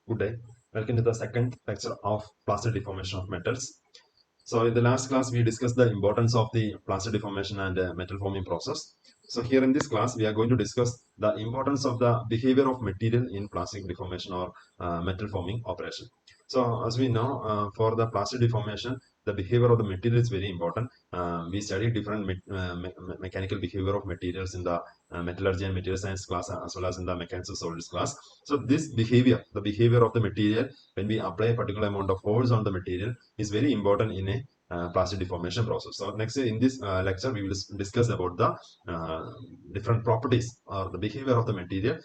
Good day. Welcome to the second lecture of plastic deformation of metals. So in the last class, we discussed the importance of the plastic deformation and metal forming process. So here in this class, we are going to discuss the importance of the behavior of material in plastic deformation or metal forming operation. So as we know, for the plastic deformation, the behavior of the material is very important. We study different mechanical behavior of materials in the metallurgy and material science class as well as in the mechanics of solids class. So this behavior, the behavior of the material when we apply a particular amount of force on the material is very important in a plastic deformation process. So next in this lecture we will discuss about the different properties or the behavior of the material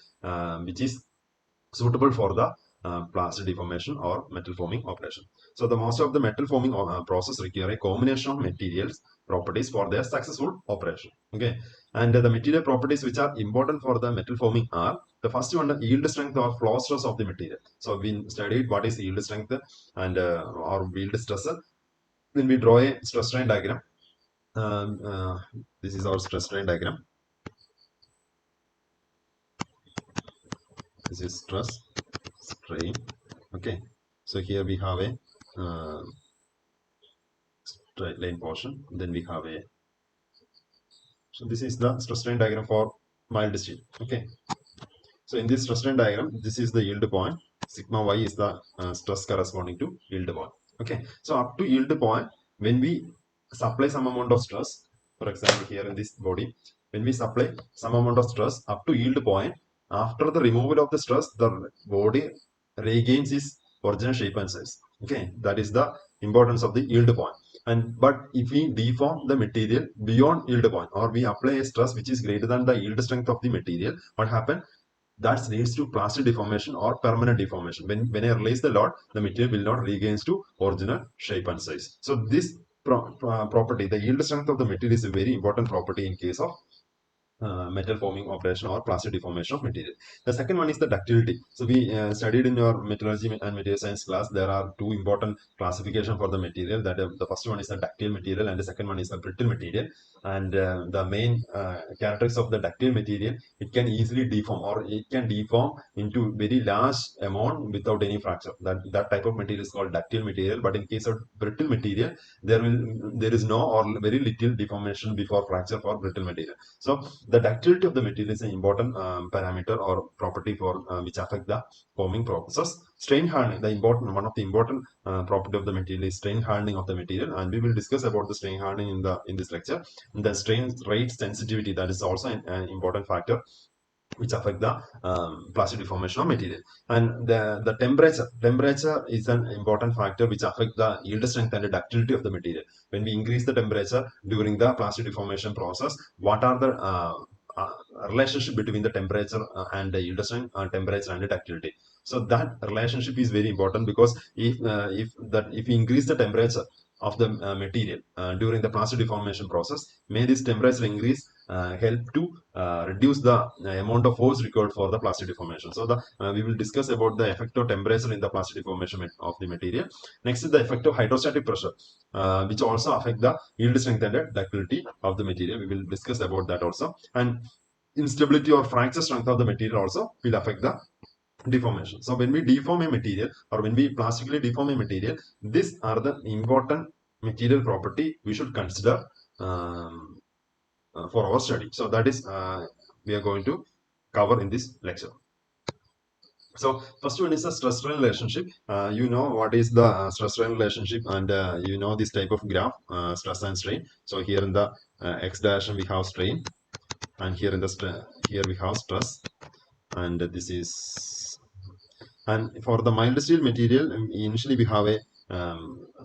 which is suitable for the plastic deformation or metal forming operation. So the most of the metal forming process require a combination of materials properties for their successful operation. Okay, and the material properties which are important for the metal forming are the first one, the yield strength or flow stress of the material. So we studied what is yield strength and or yield stress. When we draw a stress strain diagram, um, uh, this is our stress strain diagram. This is stress strain. Okay, so here we have a straight line portion. Then we have a, so this is the stress strain diagram for mild steel. Okay, so in this stress strain diagram, this is the yield point. Sigma y is the stress corresponding to yield point. Okay, so up to yield point, when we supply some amount of stress, for example here in this body, when we supply some amount of stress up to yield point, after the removal of the stress, the body regains its original shape and size. Okay, that is the importance of the yield point. And but if we deform the material beyond yield point, or we apply a stress which is greater than the yield strength of the material, what happens? That leads to plastic deformation or permanent deformation. When I release the load, the material will not regain to original shape and size. So this property, the yield strength of the material, is a very important property in case of metal forming operation or plastic deformation of material. The second one is the ductility. So we studied in your metallurgy and material science class, there are two important classification for the material. That the first one is the ductile material and the second one is the brittle material. And the main characteristics of the ductile material, it can easily deform or it can deform into very large amount without any fracture. That type of material is called ductile material. But in case of brittle material, there is no or very little deformation before fracture for brittle material. So the ductility of the material is an important parameter or property for which affect the forming process. Strain hardening, the important one of the important property of the material is strain hardening of the material, and we will discuss about the strain hardening in this lecture. And the strain rate sensitivity, that is also an important factor which affect the plastic deformation of material. And the temperature is an important factor which affect the yield strength and the ductility of the material. When we increase the temperature during the plastic deformation process, what are the uh, relationship between the temperature and the yield strength, temperature and the ductility? So that relationship is very important, because if we increase the temperature of the material during the plastic deformation process, may this temperature increase help to reduce the amount of force required for the plastic deformation. So we will discuss about the effect of temperature in the plastic deformation of the material. Next is the effect of hydrostatic pressure, which also affect the yield strength and the ductility of the material. We will discuss about that also. And instability or fracture strength of the material also will affect the deformation. So when we deform a material or when we plastically deform a material, these are the important material property we should consider for our study. So that is we are going to cover in this lecture. So first one is the stress-strain relationship. You know what is the stress-strain relationship, and you know this type of graph, stress and strain. So here in the x direction we have strain, and here in the here we have stress, and this is. And for the mild steel material, initially we have a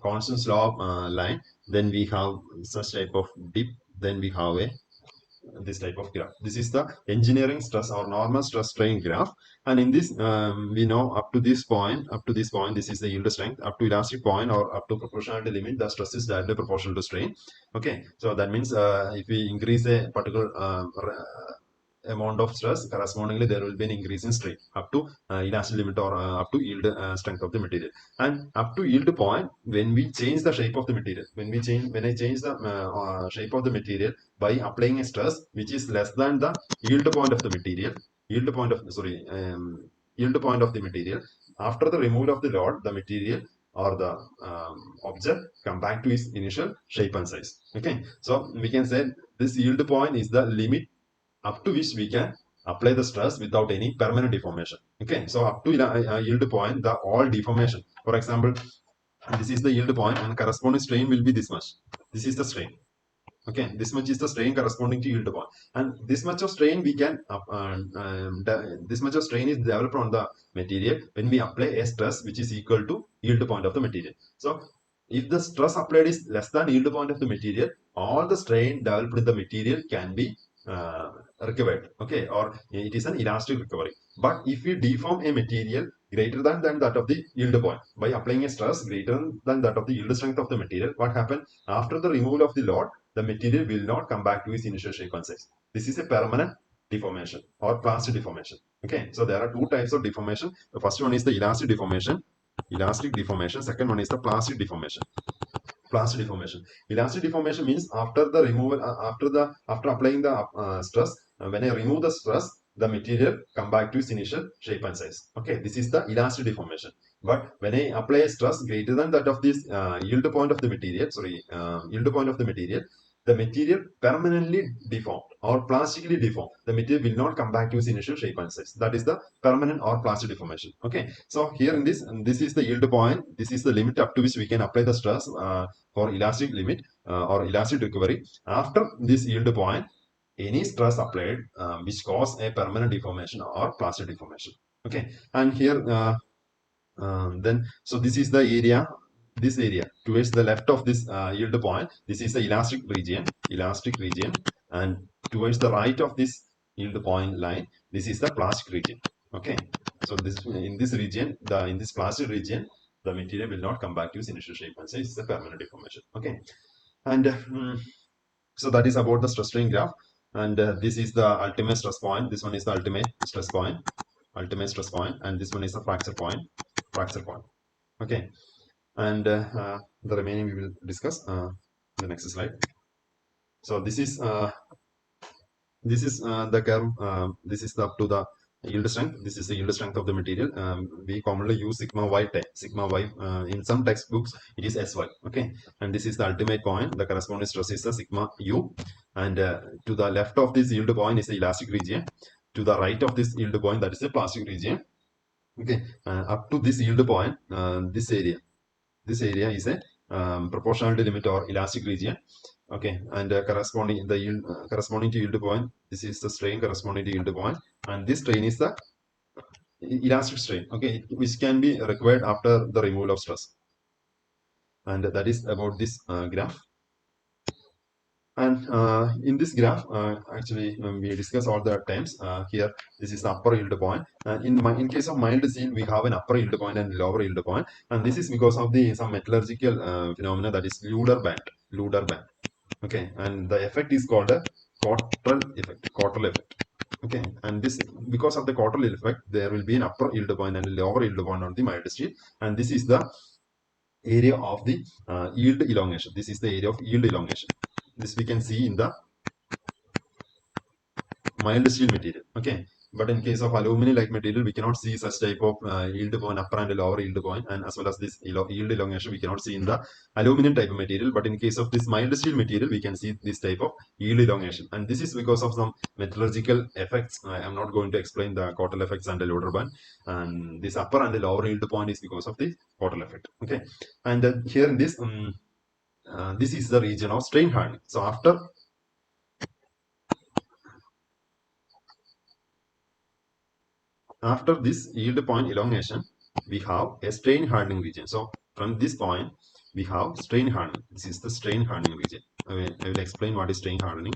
constant slope line, then we have such type of dip, then we have a this type of graph. This is the engineering stress or normal stress strain graph. And in this, we know up to this point, this is the yield strength. Up to elastic point or up to proportionality limit, the stress is directly proportional to strain. Okay, so that means if we increase a particular amount of stress, correspondingly there will be an increase in strain up to elastic limit or up to yield strength of the material. And up to yield point, when we change the shape of the material, when I change the shape of the material by applying a stress which is less than the yield point of the material, yield point of the material. After the removal of the load, the material or the object come back to its initial shape and size. Okay, so we can say this yield point is the limit up to which we can apply the stress without any permanent deformation. Okay, so up to yield point, the all deformation. For example, this is the yield point and corresponding strain will be this much. This is the strain. Okay, this much is the strain corresponding to yield point, and this much of strain we can this much of strain is developed on the material when we apply a stress which is equal to yield point of the material. So if the stress applied is less than yield point of the material, all the strain developed in the material can be recovered. Okay, or it is an elastic recovery. But if we deform a material greater than that of the yield point by applying a stress greater than that of the yield strength of the material, what happens after the removal of the load? The material will not come back to its initial shape and size. This is a permanent deformation or plastic deformation. Okay, so there are two types of deformation. The first one is the elastic deformation. Elastic deformation. Second one is the plastic deformation. Plastic deformation. Elastic deformation means after the removal, after applying the stress, when I remove the stress, the material come back to its initial shape and size. Okay, this is the elastic deformation. But when I apply a stress greater than that of this yield point of the material, yield point of the material permanently deformed or plastically deformed. The material will not come back to its initial shape and size. That is the permanent or plastic deformation. Okay, so here in this is the yield point. This is the limit up to which we can apply the stress for elastic limit or elastic recovery. After this yield point, any stress applied which cause a permanent deformation or plastic deformation. Okay, and here then so this is the area, this area towards the left of this yield point, this is the elastic region, and towards the right of this yield point line, this is the plastic region. Okay, so this in this region, in this plastic region, the material will not come back to its initial shape and size. It's a permanent deformation. Okay, and so that is about the stress strain graph, and this is the ultimate stress point. This one is the ultimate stress point, and this one is the fracture point. Okay, and the remaining we will discuss the next slide. So this is the curve. This is the up to the yield strength. This is the yield strength of the material. We commonly use sigma y. Sigma y in some textbooks it is sy. Okay, and this is the ultimate point. The corresponding stress is the sigma u, and to the left of this yield point is the elastic region. To the right of this yield point, that is the plastic region. Okay, up to this yield point, this area is a proportionality limit or elastic region. Okay, and corresponding the yield corresponding to yield point, this is the strain corresponding to yield point, and this strain is the elastic strain. Okay, which can be required after the removal of stress, and that is about this graph. And in this graph, actually, we discuss all the terms. Here, this is the upper yield point. In case of mild seal, we have an upper yield point and lower yield point, and this is because of the some metallurgical phenomena, that is Luder band. Okay, and the effect is called a Cottrell effect. Okay, and this because of the Cottrell effect, there will be an upper yield point and a lower yield point on the mild steel, and this is the area of the yield elongation. This is the area of yield elongation. This we can see in the mild steel material. Okay, but in case of aluminum like material, we cannot see such type of yield point, upper and lower yield point, and as well as this yield elongation we cannot see in the aluminum type of material. But in case of this mild steel material, we can see this type of yield elongation, and this is because of some metallurgical effects. I am not going to explain the Cottrell effects and the Loder band, and this upper and the lower yield point is because of the Cottrell effect. Okay, and here in this this is the region of strain hardening. So after this yield point elongation, we have a strain hardening region. So from this point, we have strain hardening. This is the strain hardening region. I will explain what is strain hardening.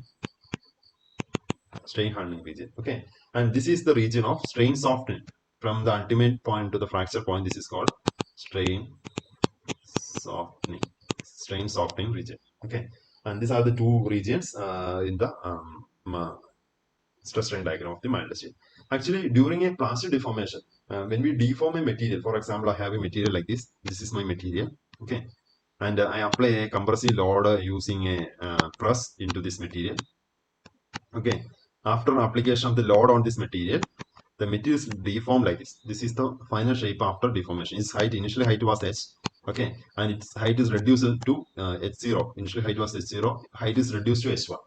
Strain hardening region. Okay, and this is the region of strain softening. From the ultimate point to the fracture point, this is called strain softening. Strain softening region. Okay, and these are the two regions in the stress strain diagram of the mild steel. Actually, during a plastic deformation, when we deform a material, for example, I have a material like this. This is my material. Okay, and I apply a compressive load using a press into this material. Okay, after application of the load on this material, the material is deformed like this. This is the final shape after deformation. Its height, initially height was h, okay, and its height is reduced to h0. Initially height was h0, height is reduced to h1.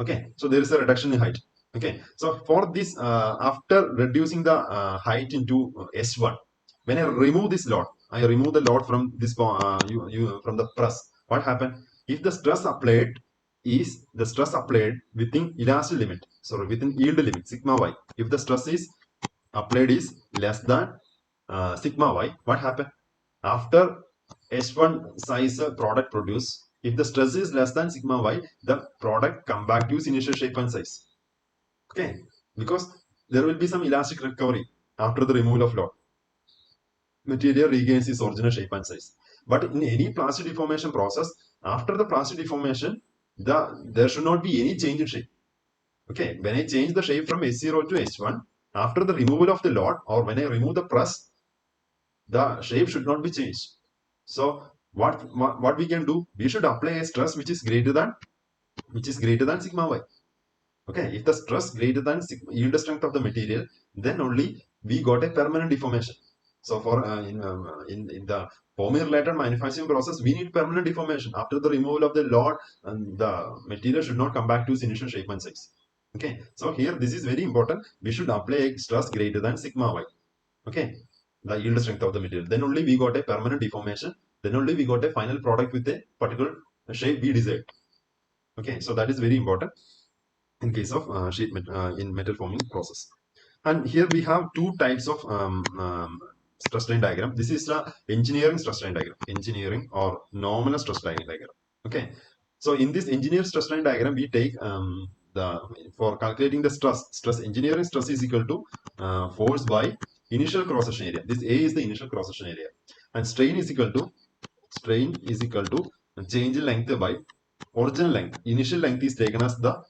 Okay, so there is a reduction in height. Okay, so for this, after reducing the height into h1, when I remove this load, I remove the load from this from the press. What happened? If the stress applied is the stress applied within elastic limit, sorry, within yield limit sigma y. If the stress is applied is less than sigma y, what happened? After h1 size product produced, if the stress is less than sigma y, the product come back to its initial shape and size. Okay, because there will be some elastic recovery after the removal of load. Material regains its original shape and size. But in any plastic deformation process, after the plastic deformation, there should not be any change in shape. Okay, when I change the shape from H0 to H1, after the removal of the load or when I remove the press, the shape should not be changed. So what we can do? We should apply a stress which is greater than sigma y. Okay, if the stress greater than yield strength of the material, then only we got a permanent deformation. So for in the polymer-related manufacturing process, we need permanent deformation. After the removal of the load, and the material should not come back to its initial shape and size. Okay, so here this is very important. We should apply a stress greater than sigma y. Okay, the yield strength of the material. Then only we got a permanent deformation. Then only we got a final product with a particular shape we desired. Okay, so that is very important in case of in metal forming process. And here we have two types of stress strain diagram. This is the engineering stress strain diagram, engineering or nominal stress strain diagram. Okay, so in this engineering stress strain diagram, we take the for calculating the stress engineering stress is equal to force by initial cross section area. This A is the initial cross section area, and strain is equal to change in length by original length. Initial length is taken as the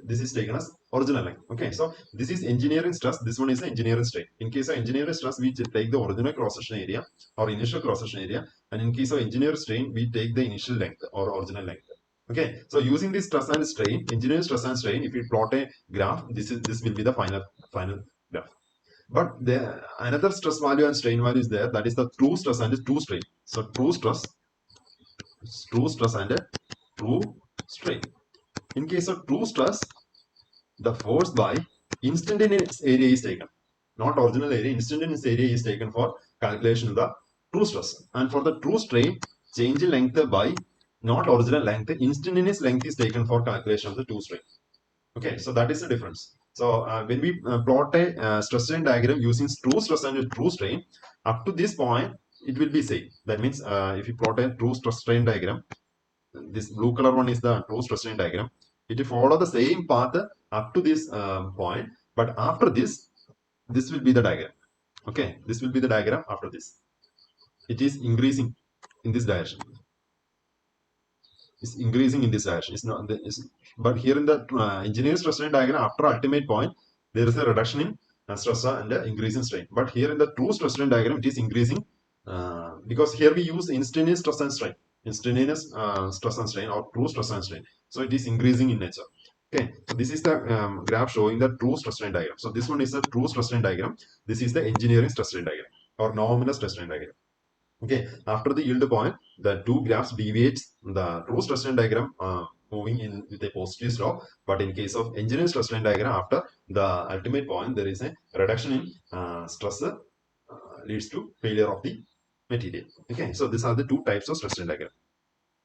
this is taken as original length. Okay, so this is engineering stress. This one is the engineering strain. In case of engineering stress, we take the original cross section area or initial cross section area, and in case of engineering strain, we take the initial length or original length. Okay, so using this stress and strain, engineering stress and strain, if we plot a graph, this will be the final graph. But there another stress value and strain value is there. That is the true stress and true strain. So true stress and true strain. In case of true stress, the force by instantaneous area is taken, not original area. Instantaneous area is taken for calculation of the true stress. And for the true strain, change in length by not original length, instantaneous length is taken for calculation of the true strain. Okay, so that is the difference. So when we plot a stress strain diagram using true stress and true strain, up to this point, it will be same. That means if you plot a true stress strain diagram, this blue color one is the true stress strain diagram. It will follow the same path up to this point, but after this will be the diagram. Okay, this will be the diagram after this. It is increasing in this direction. It's increasing in this direction. It's not. But here in the engineering stress strain diagram, after ultimate point, there is a reduction in stress and increase in strain. But here in the true stress strain diagram, it is increasing because here we use instantaneous stress and strain, instantaneous stress and strain or true stress and strain. So it is increasing in nature. Okay, so this is the graph showing the true stress strain diagram. So this one is the true stress strain diagram. This is the engineering stress strain diagram or nominal stress strain diagram. Okay, after the yield point, the two graphs deviates the true stress strain diagram moving in with a positive slope. But in case of engineering stress strain diagram, after the ultimate point, there is a reduction in stress leads to failure of the material. Okay, so these are the two types of stress strain diagram.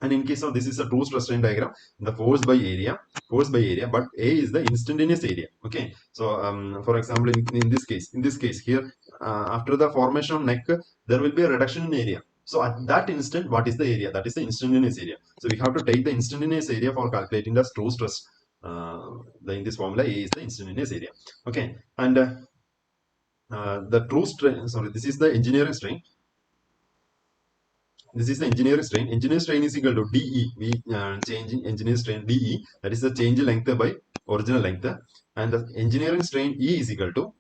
And in case of this is a true stress strain diagram, the force by area, but A is the instantaneous area. Okay, so for example, in this case here, after the formation of neck, there will be a reduction in area. So at that instant, what is the area? That is the instantaneous area. So we have to take the instantaneous area for calculating the true stress. In this formula, A is the instantaneous area. Okay, and the true strain. Sorry, this is the engineering strain. This is the engineering strain. Engineering strain is equal to dE. We changing engineering strain dE. That is the change in length by original length. And the engineering strain E is equal to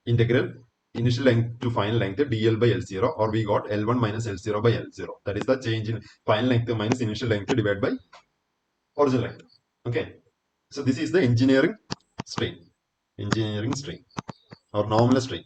integral initial length to final length dl by L0, or we got L1 minus L0 by L0. That is the change in final length minus initial length divided by original length. Okay. So this is the engineering strain. engineering strain or normal strain.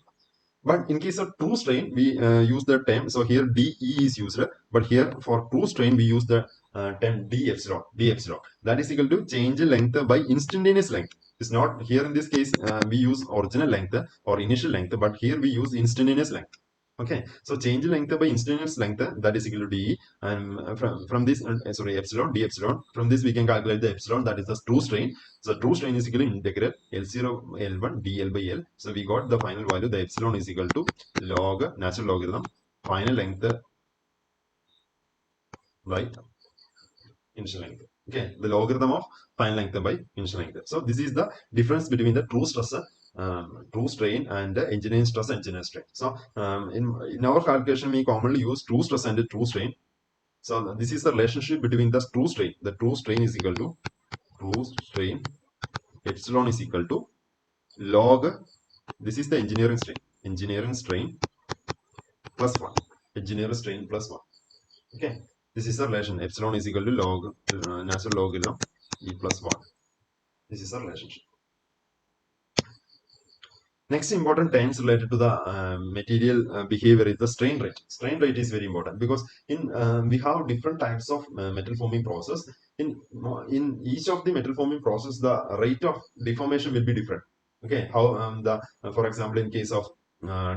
But in case of true strain, we use the term. So here dE is used, but here for true strain we use the term d epsilon. D epsilon. That is equal to change length by instantaneous length. It's not here in this case we use original length or initial length, but here we use instantaneous length. Okay, so change length by instantaneous length, that is equal to dE, and from this sorry, epsilon, d epsilon. From this we can calculate the epsilon, that is the true strain. So true strain is equal to integral L0 L1 dl by L. So we got the final value, the epsilon is equal to log natural logarithm final length by initial length. Okay, the logarithm of final length by initial length. So this is the difference between the true stress, true strain, and engineering stress, engineering strain. So in our calculation, we commonly use true stress and true strain. So this is the relationship between the true strain. The true strain is equal to true strain epsilon is equal to log. This is the engineering strain. Engineering strain plus 1. Engineering strain plus 1. Okay. This is the relation. Epsilon is equal to log natural logarithm e plus 1. This is the relationship. Next important terms related to the material behavior is the strain rate. Strain rate is very important because in we have different types of metal forming process. In each of the metal forming process, the rate of deformation will be different. Okay, how the for example, in case of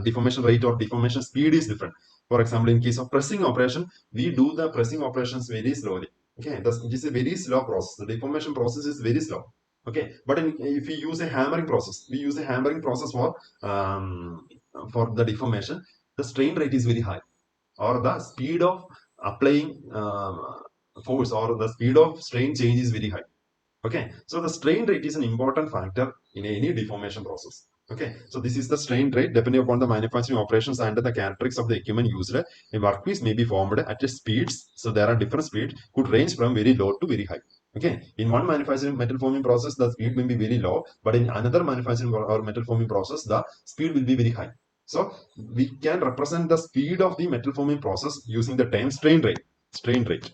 deformation rate or deformation speed is different. For example, in case of pressing operation, we do the pressing operations very slowly. Okay, it is a very slow process. The deformation process is very slow. Okay, but if we use a hammering process, we use a hammering process for the deformation. The strain rate is very high, or the speed of applying force or the speed of strain change is very high. Okay, so the strain rate is an important factor in any deformation process. Okay, so this is the strain rate depending upon the manufacturing operations and the characteristics of the equipment used. A workpiece may be formed at speeds, so there are different speeds, could range from very low to very high. Okay, in one manufacturing metal forming process, the speed may be very low, but in another manufacturing or metal forming process, the speed will be very high. So we can represent the speed of the metal forming process using the term strain rate. Strain rate.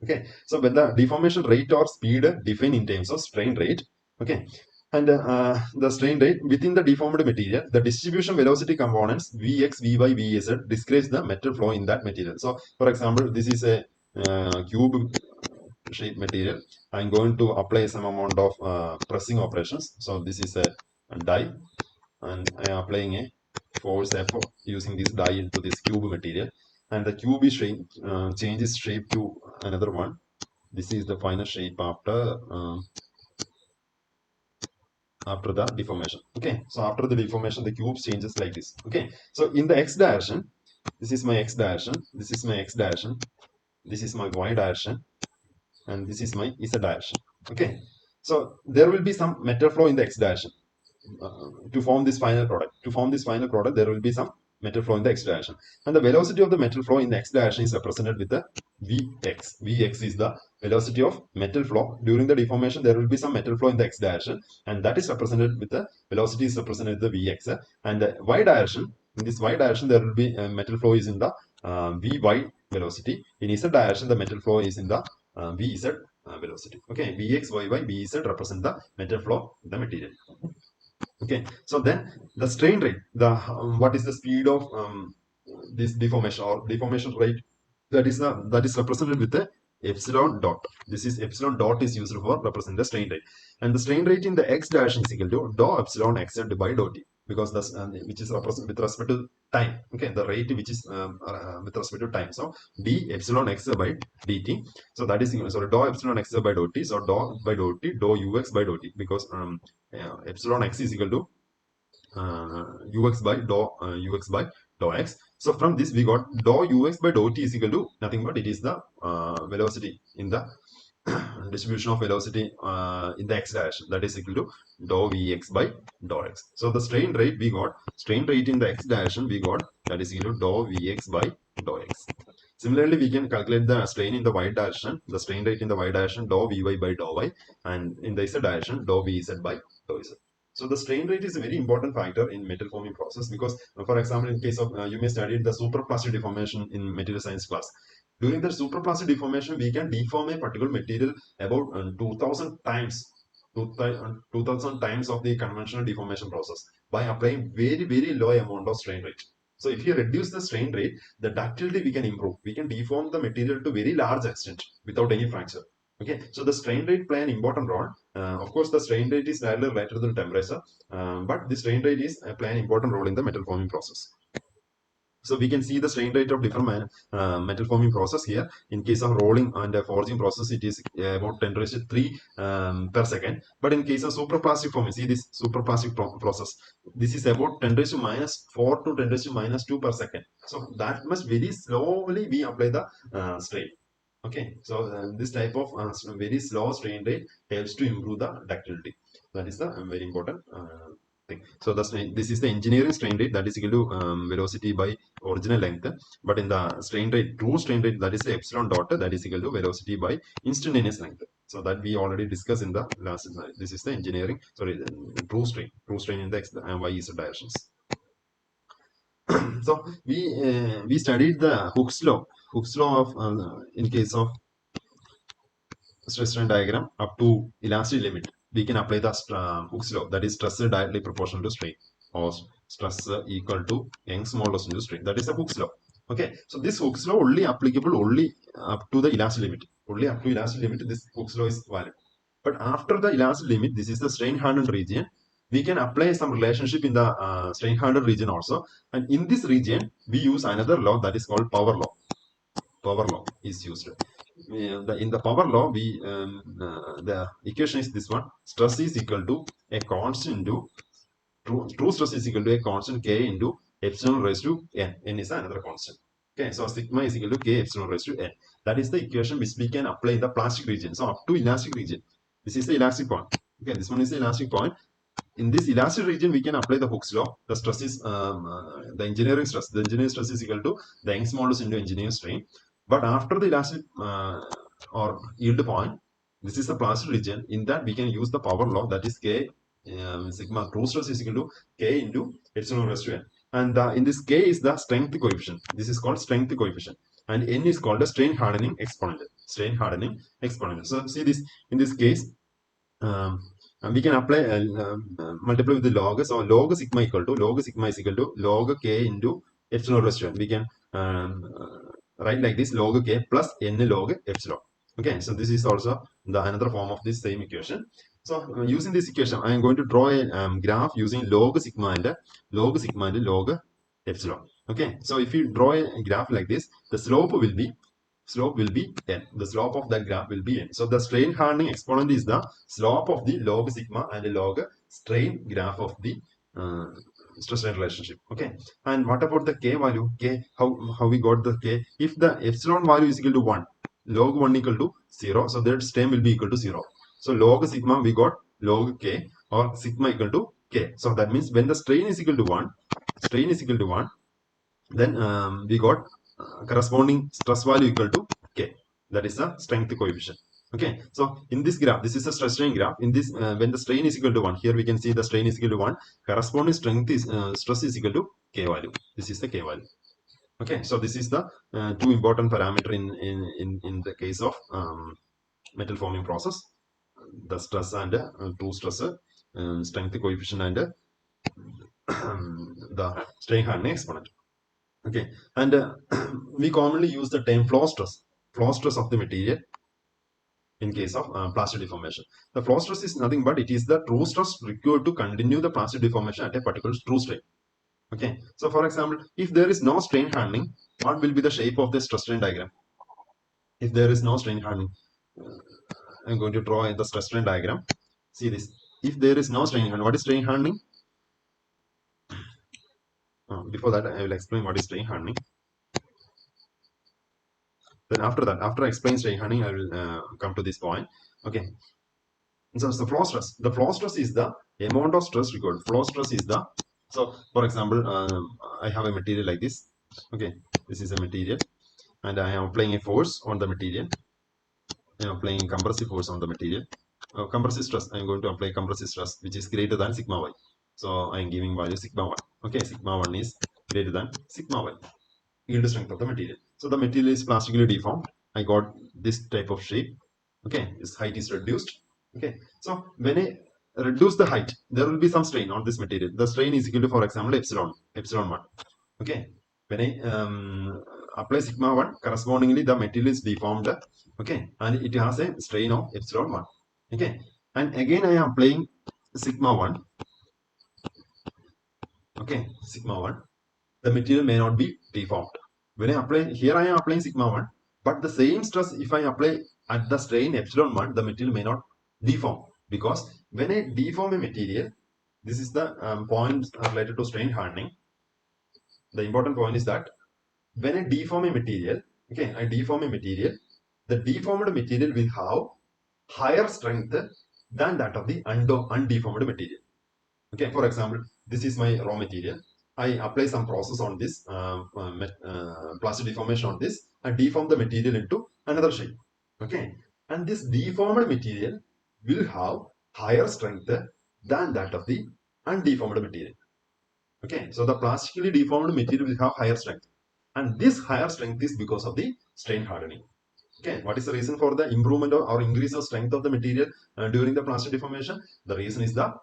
Okay, so when the deformation rate or speed defined in terms of strain rate, okay, and the strain rate within the deformed material, the distribution velocity components Vx, Vy, Vz describes the metal flow in that material. So, for example, this is a cube shape material. I'm going to apply some amount of pressing operations. So this is a die, and I am applying a force F using this die into this cube material, and the cube is changes shape to another one. This is the final shape after the deformation. Okay, so after the deformation, the cube changes like this. Okay, so in the x direction, this is my x direction, this is my x direction, this is my y direction, and this is my z direction. Okay, so there will be some metal flow in the x direction. To form this final product. To form this final product, there will be some metal flow in the x direction. And the velocity of the metal flow in the x direction is represented with the Vx. Vx is the velocity of metal flow. During the deformation, there will be some metal flow in the x direction, and that is represented with the velocity is represented with the Vx. And the y direction, in this y direction, there will be metal flow is in the Vy velocity. In z direction, the metal flow is in the Vz velocity. Okay, Vx, Vy, Vz represent the metal flow in the material. Okay, so then the strain rate, the what is the speed of this deformation or deformation rate, that is represented with the epsilon dot. This is epsilon dot is used for represent the strain rate, and the strain rate in the x dash is equal to dou epsilon x by dou t, because that's which is represented with respect to time. Okay, the rate which is with respect to time. So d epsilon x by dt. So that is sorry, dou epsilon x by dou t. So dou by dou t, dou ux by dou t, because epsilon x is equal to ux by dou x. So from this we got dou ux by dou t is equal to nothing but it is the velocity in the distribution of velocity in the x direction, that is equal to dou vx by dou x. So the strain rate we got, strain rate in the x direction we got, that is equal to dou vx by dou x. Similarly, we can calculate the strain in the y direction, the strain rate in the y direction dou vy by dou y, and in the z direction dou vz by dou z. So the strain rate is a very important factor in metal forming process because, for example, in case of you may study the superplastic deformation in material science class. During the superplastic deformation, we can deform a particular material about 2000 times. 2000 times of the conventional deformation process by applying very low amount of strain rate. So if you reduce the strain rate, the ductility we can improve. We can deform the material to very large extent without any fracture. Okay, so the strain rate play an important role. Of course, the strain rate is directly related to the temperature, but the strain rate is play an important role in the metal forming process. So we can see the strain rate of different metal forming process here. In case of rolling and forging process, it is about 10 raised to 3 per second. But in case of superplastic forming, see this superplastic process, this is about 10 raised to minus 4 to 10 raised to minus 2 per second. So that must very slowly we apply the strain. Okay, so this type of very slow strain rate helps to improve the ductility. That is the very important thing. So this is the engineering strain rate, that is equal to velocity by original length. But in the strain rate, true strain rate, that is the epsilon dot, that is equal to velocity by instantaneous length. So that we already discussed in the last slide. This is the engineering, sorry, the true strain in the x and y z directions. So we studied the Hooke's law of in case of stress strain diagram up to elastic limit. We can apply the Hooke's law, that is stress directly proportional to strain, or stress equal to Young's modulus into strain. That is the Hooke's law. Okay, so this Hooke's law only applicable only up to the elastic limit. Only up to elastic limit, this Hooke's law is valid. But after the elastic limit, this is the strain hardened region. We can apply some relationship in the strain hardened region also. And in this region, we use another law that is called power law. Power law is used. In the power law, the equation is this one. Stress is equal to a constant into true stress is equal to a constant k into epsilon raised to n. N is another constant. Okay, so sigma is equal to k epsilon raised to n. That is the equation which we can apply in the plastic region. So up to elastic region. This is the elastic point. Okay, this one is the elastic point. In this elastic region, we can apply the Hooke's law. The stress is the engineering stress. The engineering stress is equal to the Young's modulus into engineering strain. But after the elastic or yield point, this is the plastic region. In that, we can use the power law, that is K sigma true stress is equal to K into epsilon raised to n. And in this K is the strength coefficient. This is called strength coefficient. And N is called the strain hardening exponent. Strain hardening exponent. So see this, in this case, and we can apply multiply with the log. So log sigma is equal to log k into epsilon raised to n. We can write like this: log k plus n log epsilon. Okay, so this is also the another form of this same equation. So using this equation, I am going to draw a graph using log sigma and log epsilon. Okay, so if you draw a graph like this, the slope will be n. The slope of that graph will be n. So the strain hardening exponent is the slope of the log sigma and the log strain graph of the stress strain relationship. Okay. And what about the k value? K, how we got the k? If the epsilon value is equal to 1, log 1 equal to 0, so that strain will be equal to 0. So log sigma we got log k, or sigma equal to k. So that means when the strain is equal to 1, then we got corresponding stress value equal to k. That is the strength coefficient. Okay, so in this graph, this is a stress strain graph. In this, when the strain is equal to 1, here we can see the strain is equal to 1. Corresponding strength is stress is equal to k value. This is the k value. Okay, so this is the two important parameter in the case of metal forming process: the stress and true stress, strength coefficient, and the strain hardening exponent. Okay, and we commonly use the term flow stress of the material in case of plastic deformation. The flow stress is nothing but it is the true stress required to continue the plastic deformation at a particular true strain. Okay, so for example, if there is no strain handling, what will be the shape of the stress strain diagram? If there is no strain handling, I'm going to draw in the stress strain diagram. See this. If there is no strain handling, what is strain handling? Before that, I will explain what is strain handling. Then after that, after I explain strain handling, I will come to this point. Okay. So the flow stress. The flow stress is the amount of stress required. Flow stress is the, so for example, I have a material like this. Okay, this is a material, and I am applying a force on the material. I am applying compressive force on the material. Compressive stress. I am going to apply compressive stress, which is greater than sigma y. So I am giving value sigma 1. Okay, sigma 1 is greater than sigma y. Yield strength of the material. So the material is plastically deformed. I got this type of shape. Okay, its height is reduced. Okay, so when I reduce the height, there will be some strain on this material. The strain is equal to, for example, epsilon 1. Okay, when I apply sigma 1, correspondingly the material is deformed. Okay, and it has a strain of epsilon 1. Okay, and again I am applying sigma 1. Okay, sigma 1, the material may not be deformed. When I apply here, I am applying sigma 1, but the same stress if I apply at the strain epsilon 1, the material may not deform, because when I deform a material, this is the point related to strain hardening. The important point is that when I deform a material, okay, I deform a material, the deformed material will have higher strength than that of the undeformed material. Okay, for example, this is my raw material. I apply some process on this plastic deformation on this and deform the material into another shape. Okay, and this deformed material will have higher strength than that of the undeformed material. Okay, so the plastically deformed material will have higher strength, and this higher strength is because of the strain hardening. Okay, what is the reason for the improvement or increase of strength of the material during the plastic deformation? The reason is the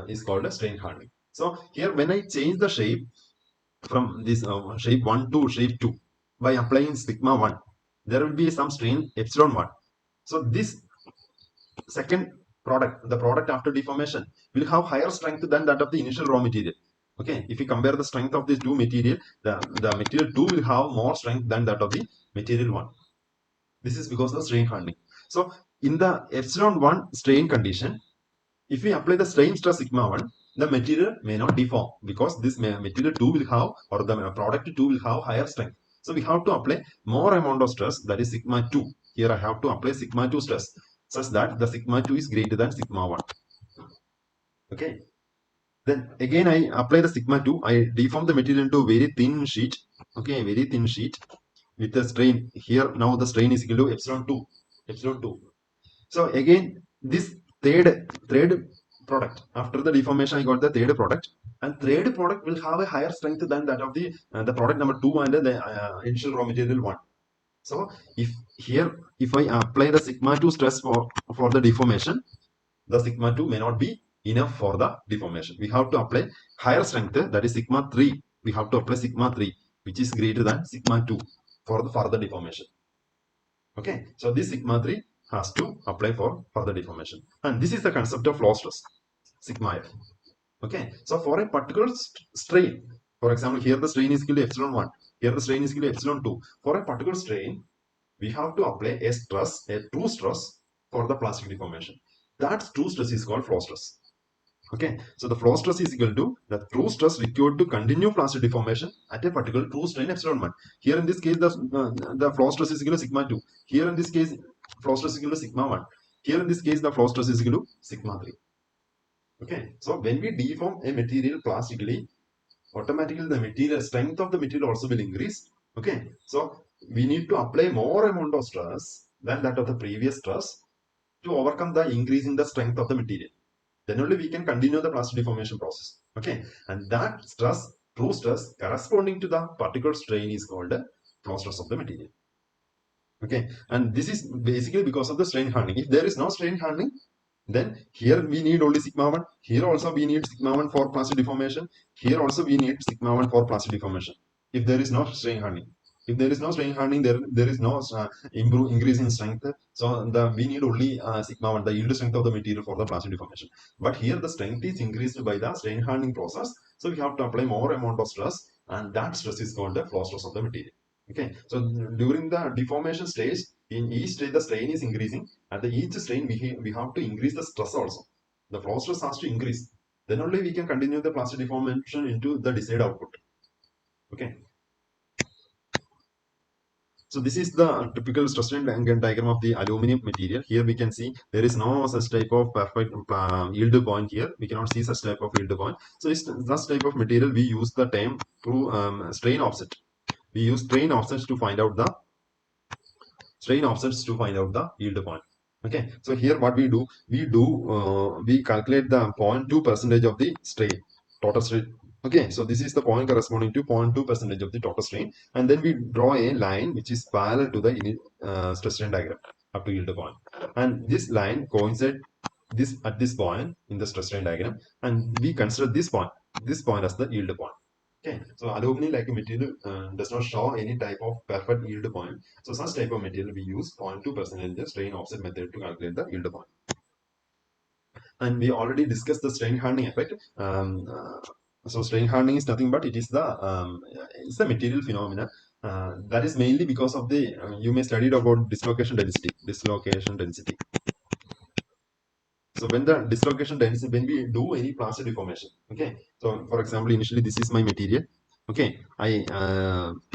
is called a strain hardening. So here when I change the shape from this shape 1 to shape 2 by applying sigma 1, there will be some strain epsilon 1. So this second product, the product after deformation, will have higher strength than that of the initial raw material. Okay, if you compare the strength of these two material, the material 2 will have more strength than that of the material 1. This is because of strain hardening. So in the epsilon 1 strain condition, if we apply the strain stress sigma 1, the material may not deform, because this material 2 will have, or the product 2 will have higher strength. So we have to apply more amount of stress, that is sigma 2. Here I have to apply sigma 2 stress such that the sigma 2 is greater than sigma 1. Okay. Then again I apply the sigma 2. I deform the material into a very thin sheet. Okay, very thin sheet with the strain. Here now the strain is equal to epsilon 2. Epsilon 2. So again, this third product, after the deformation, I got the third product, and third product will have a higher strength than that of the product number 2 and the initial raw material 1. So if here, if I apply the sigma 2 stress for the deformation, the sigma 2 may not be enough for the deformation. We have to apply higher strength, that is sigma 3. We have to apply sigma 3, which is greater than sigma 2 for the further deformation. Okay, so this sigma 3 has to apply for further deformation. And this is the concept of flow stress, sigma f. Okay, so for a particular strain, for example, here the strain is equal to epsilon 1, here the strain is equal to epsilon 2. For a particular strain, we have to apply a stress, a true stress for the plastic deformation. That true stress is called flow stress. Okay, so the flow stress is equal to the true stress required to continue plastic deformation at a particular true strain epsilon 1. Here in this case, the flow stress is equal to sigma 2. Here in this case, flow stress is equal to sigma 1. Here in this case, the flow stress is equal to sigma 3. Okay, so when we deform a material plastically, automatically the material strength of the material also will increase. Okay, so we need to apply more amount of stress than that of the previous stress to overcome the increase in the strength of the material. Then only we can continue the plastic deformation process. Okay, and that stress, true stress corresponding to the particular strain is called the flow stress of the material. Okay, and this is basically because of the strain hardening. If there is no strain hardening, then here we need only sigma 1. Here also we need sigma 1 for plastic deformation. Here also we need sigma 1 for plastic deformation. If there is no strain hardening. If there is no strain hardening, there is no increase in strength. So we need only sigma 1, the yield strength of the material for the plastic deformation. But here the strength is increased by the strain hardening process. So we have to apply more amount of stress, and that stress is called the flow stress of the material. Okay, so during the deformation stage, in each stage the strain is increasing. At the each strain, we have to increase the stress also. The flow stress has to increase. Then only we can continue the plastic deformation into the desired output. Okay. So this is the typical stress strain diagram of the aluminum material. Here we can see there is no such type of perfect yield point here. We cannot see such type of yield point. So it's such type of material we use the term through strain offset. We use strain offsets to find out the yield point. Okay, so here what we do, we calculate the 0.2% of the strain, total strain. Okay, so this is the point corresponding to 0.2% of the total strain, and then we draw a line which is parallel to the stress strain diagram. up to yield point. And this line coincides this at this point in the stress strain diagram, and we consider this point as the yield point. Okay, so aluminum like material does not show any type of perfect yield point. So such type of material we use 0.2% strain offset method to calculate the yield point. And we already discussed the strain hardening effect. So strain hardening is nothing but it's the material phenomena that is mainly because of the you may studied about dislocation density. Dislocation density. So when the dislocation density, when we do any plastic deformation, okay. So for example, initially this is my material, okay. I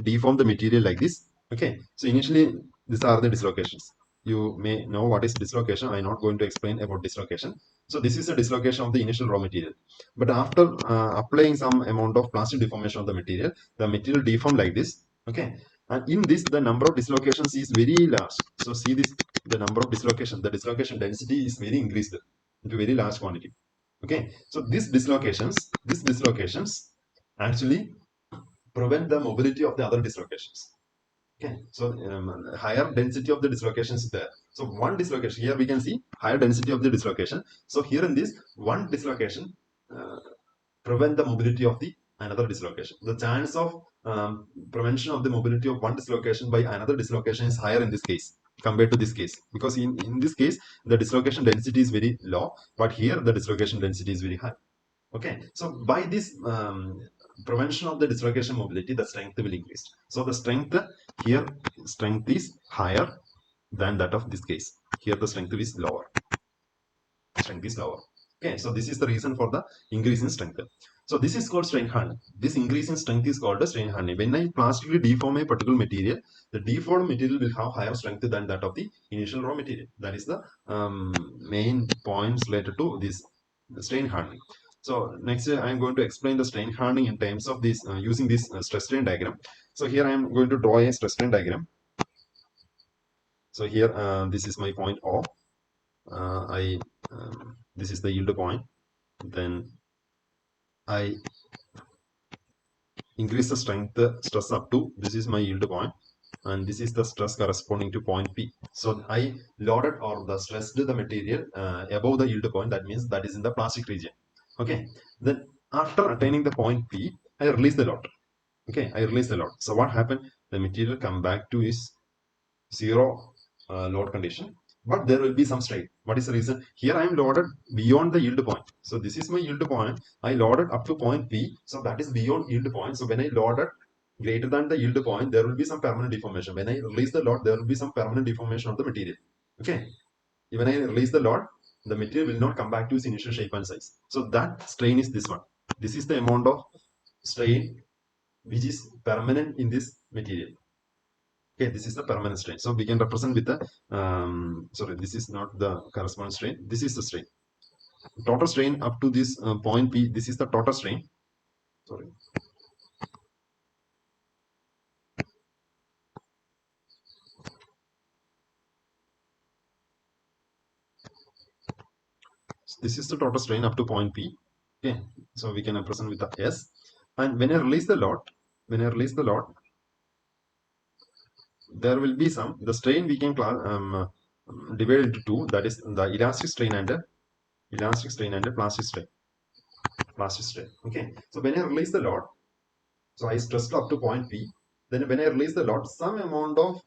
deform the material like this, okay. So initially these are the dislocations. You may know what is dislocation. I'm not going to explain about dislocation. So this is a dislocation of the initial raw material. But after applying some amount of plastic deformation of the material deform like this, okay. And in this, the number of dislocations is very large. So see this, the number of dislocation, the dislocation density is very increased into very large quantity. Okay, so these dislocations actually prevent the mobility of the other dislocations. Okay, so higher density of the dislocations is there. So one dislocation here we can see higher density of the dislocation. So here in this one dislocation prevent the mobility of the another dislocation. The chance of prevention of the mobility of one dislocation by another dislocation is higher in this case compared to this case, because in this case the dislocation density is very low, but here the dislocation density is very high. Okay, so by this prevention of the dislocation mobility, the strength will increase. So the strength here, strength is higher than that of this case. Here the strength is lower. Strength is lower. Okay, so this is the reason for the increase in strength. So this is called strain hardening. This increase in strength is called a strain hardening. When I plastically deform a particular material, the deformed material will have higher strength than that of the initial raw material. That is the main points related to this strain hardening. So next I am going to explain the strain hardening in terms of this using this stress strain diagram. So here I am going to draw a stress strain diagram. So here this is my point O. This is the yield point. Then I increase the strength stress up to this is my yield point, and this is the stress corresponding to point P. So I loaded or the stressed the material above the yield point. That means that is in the plastic region. Okay. Then after attaining the point P, I release the load. Okay, I release the load. So what happened? The material come back to its zero load condition, but there will be some strain. What is the reason? Here I am loaded beyond the yield point. So this is my yield point. I loaded up to point P, so that is beyond yield point. So when I loaded greater than the yield point, there will be some permanent deformation. When I release the load, there will be some permanent deformation of the material. Okay, when I release the load, the material will not come back to its initial shape and size. So that strain is this one. This is the amount of strain which is permanent in this material. Okay, this is the permanent strain. So we can represent with the, sorry, this is not the corresponding strain. This is the strain. Total strain up to this point P, this is the total strain. Sorry. So this is the total strain up to point P. Okay, so we can represent with the S. And when I release the load, there will be some, the strain we can divide into two, that is the elastic strain and plastic strain. Okay, so when I release the load, so I stressed up to point P. Then when I release the load, some amount of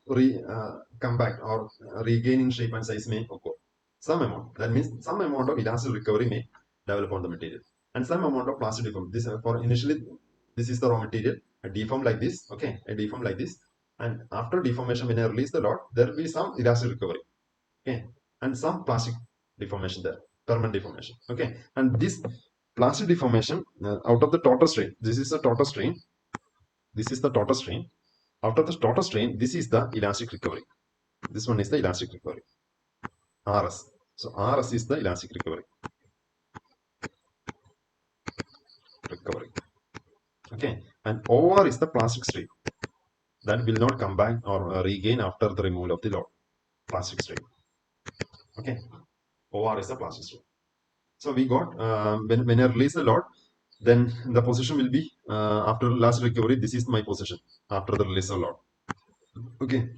comeback or regaining shape and size may occur. Some amount. That means some amount of elastic recovery may develop on the material, and some amount of plastic deform. This for initially, this is the raw material. I deform like this. Okay, I deform like this, and after deformation, when I release the load, there will be some elastic recovery. Okay, and some plastic deformation there, permanent deformation. Okay, and this plastic deformation out of the total strain. This is the total strain. This is the total strain. After the total strain, this is the elastic recovery. This one is the elastic recovery. RS. So RS is the elastic recovery. Okay. And OR is the plastic strain. That will not come back or regain after the removal of the load. Plastic strain. Okay. OR is the plastic strain. So we got when I release the load, then the position will be after last recovery. This is my position after the release of load. Okay.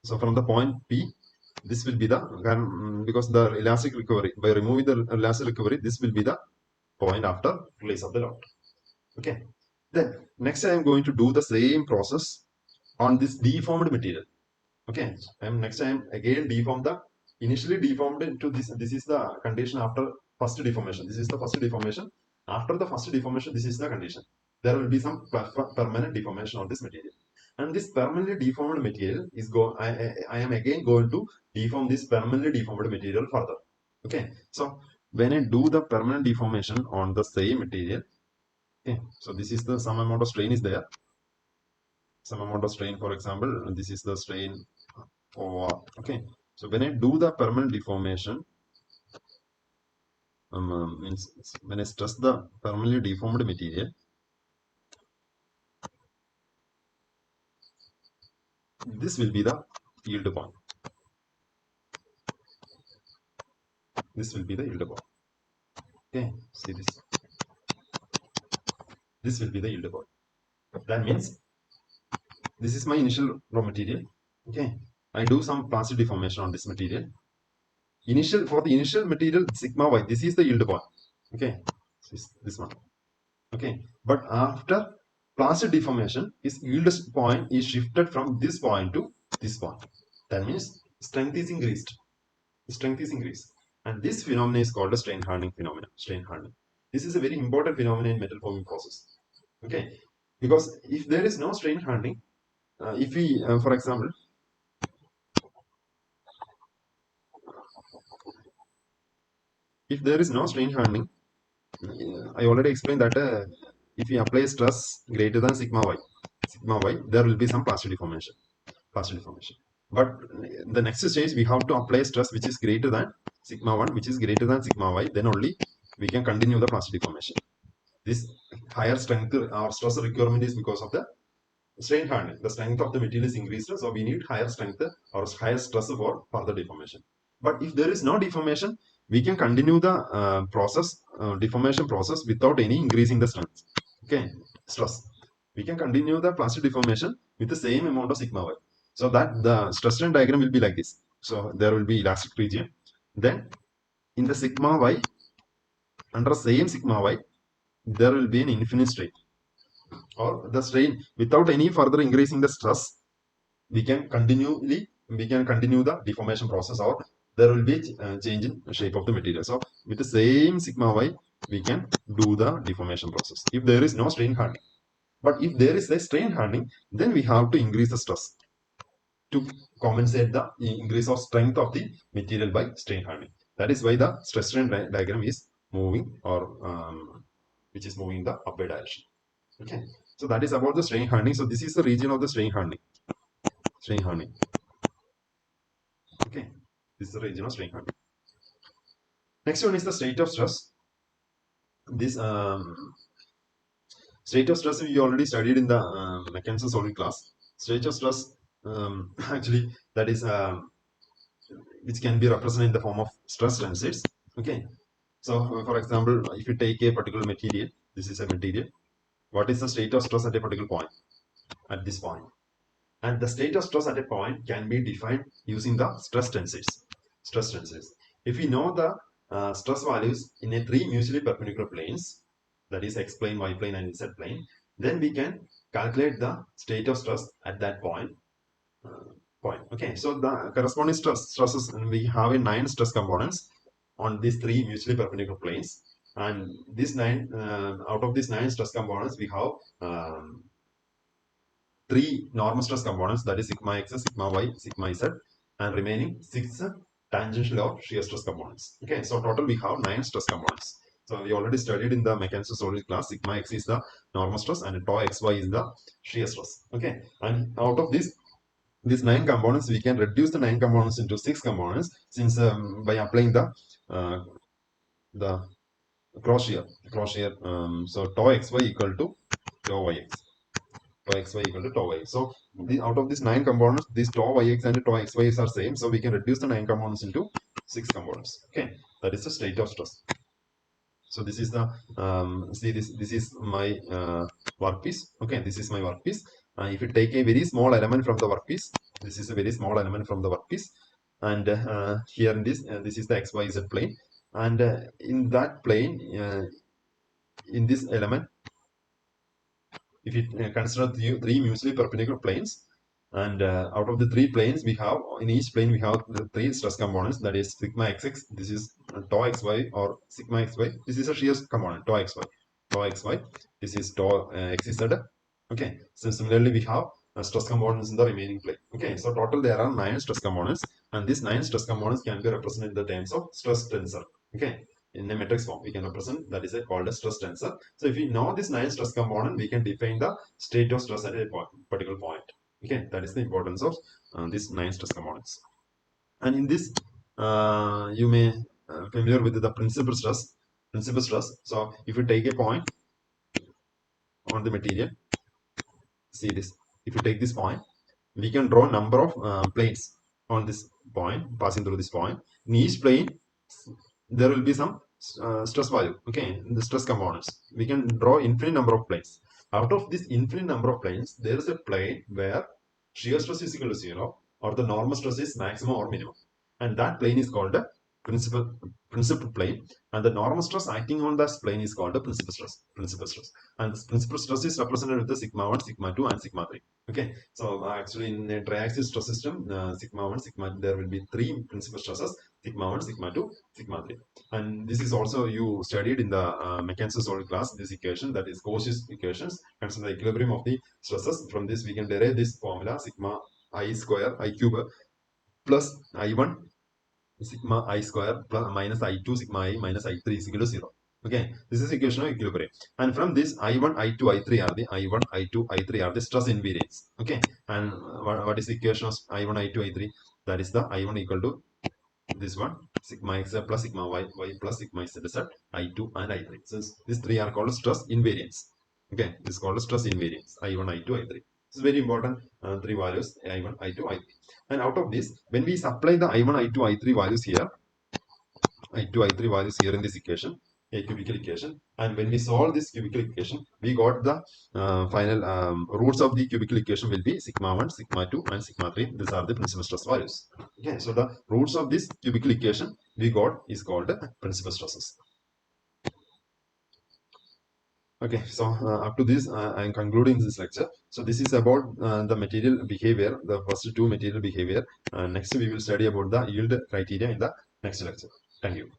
So from the point P, this will be the because the elastic recovery, by removing the elastic recovery, this will be the point after release of the load. Okay. Then next I am going to do the same process on this deformed material. Okay. Next I am again deform the initially deformed into this. This is the condition after first deformation. This is the first deformation. After the first deformation, this is the condition. There will be some permanent deformation on this material. And this permanently deformed material is I am again going to deform this permanently deformed material further. Okay. So when I do the permanent deformation on the same material, okay, so this is the some amount of strain is there. Some amount of strain, for example, this is the strain or okay. So when I do the permanent deformation, means when I stress the permanently deformed material, this will be the yield point. This will be the yield point. Okay, see this. This will be the yield point. That means this is my initial raw material. Okay, I do some plastic deformation on this material. For the initial material sigma y, this is the yield point. Okay, this one. Okay, but after plastic deformation, his yield point is shifted from this point to this point. That means strength is increased. Strength is increased, and this phenomenon is called a strain hardening phenomenon. Strain hardening. This is a very important phenomenon in metal forming process. Okay, because if there is no strain hardening, if we, for example, if there is no strain hardening, I already explained that if we apply stress greater than sigma y, there will be some plastic deformation. Plastic deformation. But the next stage we have to apply stress which is greater than sigma 1, which is greater than sigma y. Then only we can continue the plastic deformation. This higher strength or stress requirement is because of the strain hardening. The strength of the material is increased, so we need higher strength or higher stress for further deformation. But if there is no deformation, we can continue the deformation process without any increasing the strength. Okay, stress. We can continue the plastic deformation with the same amount of sigma y. So that the stress strain diagram will be like this. So there will be elastic region. Then in the sigma y, under same sigma y, there will be an infinite strain, or the strain without any further increasing the stress. We can continue the deformation process, or there will be a change in shape of the material. So with the same sigma y, we can do the deformation process if there is no strain hardening. But if there is a strain hardening, then we have to increase the stress to compensate the increase of strength of the material by strain hardening. That is why the stress strain diagram is moving, or which is moving in the upward direction. Okay, so that is about the strain hardening. So this is the region of the strain hardening. Strain hardening. Okay, this is the region of strain hardening. Next one is the state of stress. This state of stress we already studied in the mechanics of solid class. State of stress actually that is which can be represented in the form of stress tensions. Okay, so for example, if you take a particular material, this is a material. What is the state of stress at a particular point? At this point. And the state of stress at a point can be defined using the stress tensions. Stress tensions. If we know the stress values in a three mutually perpendicular planes, that is x plane, y plane, and z plane, then we can calculate the state of stress at that point. Okay, so the corresponding stresses, and we have a 9 stress components on these three mutually perpendicular planes, and this 9 out of these 9 stress components, we have three normal stress components, that is sigma x, sigma y, sigma z, and remaining 6 tangential or shear stress components. Okay, so total we have 9 stress components. So we already studied in the mechanics of solid class, sigma x is the normal stress and tau xy is the shear stress. Okay, and out of these 9 components, we can reduce the 9 components into 6 components, since by applying the cross shear. So tau xy equal to tau yx. Tau xy equal to tau yx. So out of these 9 components, these tau yx and tau xy are same. So we can reduce the 9 components into 6 components. Okay, that is the state of stress. So this is the see this is my workpiece. Okay, this is my workpiece, if you take a very small element from the workpiece, this is a very small element from the workpiece, and here in this is the XYZ plane, and in that plane, in this element, if you consider three mutually perpendicular planes, and out of the three planes we have, in each plane we have the three stress components, that is sigma xx, this is tau xy, or sigma xy, this is a shear component, tau xy, this is tau xz. Okay, so similarly we have stress components in the remaining plane. Okay, so total there are 9 stress components, and these 9 stress components can be represented in the terms of stress tensor. Okay, in a matrix form we can represent, that is called a stress tensor. So if we know this 9 stress component, we can define the state of stress at a particular point. Okay, that is the importance of these 9 stress components. And in this, you may familiar with the principal stress. Principal stress. So if you take a point on the material, see this. If you take this point, we can draw number of planes on this point, passing through this point. In each plane, there will be some stress value. Okay, the stress components. We can draw infinite number of planes. Out of this infinite number of planes, there is a plane where shear stress is equal to 0, or the normal stress is maximum or minimum, and that plane is called the principal principal plane, and the normal stress acting on that plane is called the principal stress. And this principal stress is represented with the sigma 1, sigma 2, and sigma 3. Okay, so actually in a triaxial stress system, sigma 1, sigma, there will be three principal stresses: sigma 1, sigma 2, sigma 3. And this is also you studied in the mechanics of solid class, this equation, that is Cauchy's equations, consider the equilibrium of the stresses. From this we can derive this formula: sigma I square, I cube, plus I1 sigma I square plus minus I2 sigma I minus I3 is equal to 0. Okay, this is equation of equilibrium. And from this, I1, I2, I3 are the I1, I2, I3 are the stress invariants. Okay, and what is the equation of I1, I2, I3? That is the I1 equal to this one, sigma x plus sigma y plus sigma z, I2 and I3. So these three are called stress invariants. Okay, this is called stress invariants: I1, I2, I3. This is very important. Three values: I1, I2, I3. And out of this, when we supply the I1, I2, I3 values here, I2, I3 values here in this equation, a cubical equation, and when we solve this cubical equation, we got the final roots of the cubical equation will be sigma 1, sigma 2, and sigma 3. These are the principal stress values. Okay, so the roots of this cubical equation we got is called the principal stresses. Okay, so up to this, I am concluding this lecture. So this is about the material behavior, the first two material behavior. Next we will study about the yield criteria in the next lecture. Thank you.